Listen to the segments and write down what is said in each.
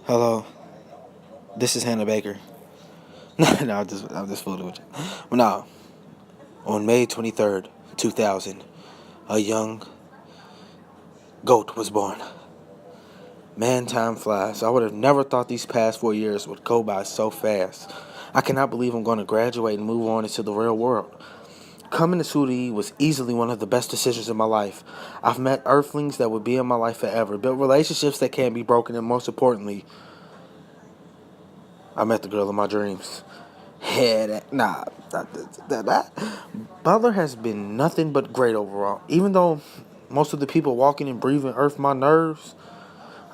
Hello, this is Hannah Baker. No, I'm just fooling with you. Well, no, on May 23rd, 2000, a young goat was born. Man, time flies. I would have never thought these past 4 years would go by so fast. I cannot believe I'm going to graduate and move on into the real world. Coming to Sudi was easily one of the best decisions in my life. I've met earthlings that would be in my life forever, built relationships that can't be broken, and most importantly, I met the girl of my dreams. Yeah, that. Butler has been nothing but great overall. Even though most of the people walking and breathing earth my nerves,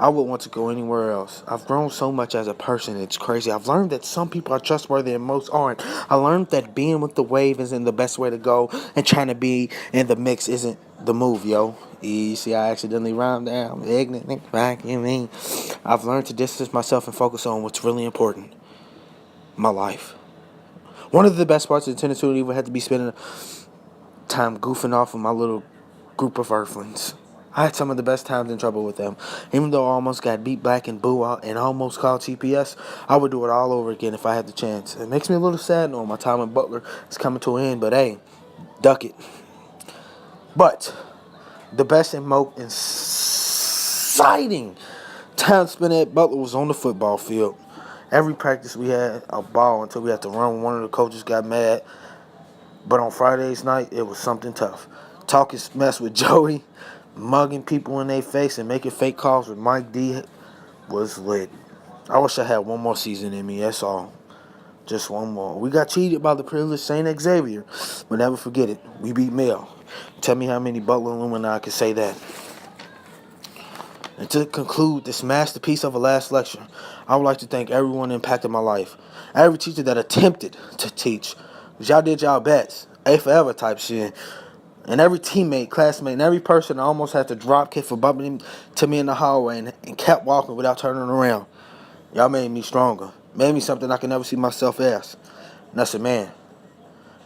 I would want to go anywhere else. I've grown so much as a person, it's crazy. I've learned that some people are trustworthy and most aren't. I learned that being with the wave isn't the best way to go, and trying to be in the mix isn't the move, yo. You see, I accidentally rhymed there. I'm ignorant, back in me. I've learned to distance myself and focus on what's really important, my life. One of the best parts of the tennis tour had to be spending time goofing off with my little group of earthlings. I had some of the best times in trouble with them. Even though I almost got beat black and boo out and almost called TPS, I would do it all over again if I had the chance. It makes me a little sad knowing my time in Butler is coming to an end, but hey, duck it. But the best and most exciting time spent at Butler was on the football field. Every practice we had a ball until we had to run when one of the coaches got mad. But on Friday's night, it was something tough. Talking mess with Joey, mugging people in their face, and making fake calls with Mike D was lit. I wish I had one more season in me, that's all. Just one more. We got cheated by the privileged St. Xavier, but never forget it. We beat Mel. Tell me how many Butler alumni could say that. And to conclude this masterpiece of a last lecture, I would like to thank everyone that impacted my life. Every teacher that attempted to teach. Because y'all did y'all best. A forever type shit. And every teammate, classmate, and every person I almost had to drop kick for bumping to me in the hallway and kept walking without turning around. Y'all made me stronger. Made me something I can never see myself as. And that's a man.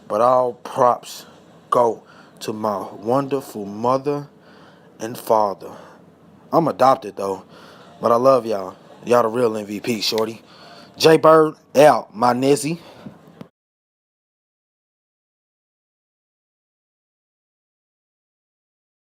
But all props go to my wonderful mother and father. I'm adopted though, but I love y'all. Y'all the real MVP, shorty. J Bird out, my nizzy.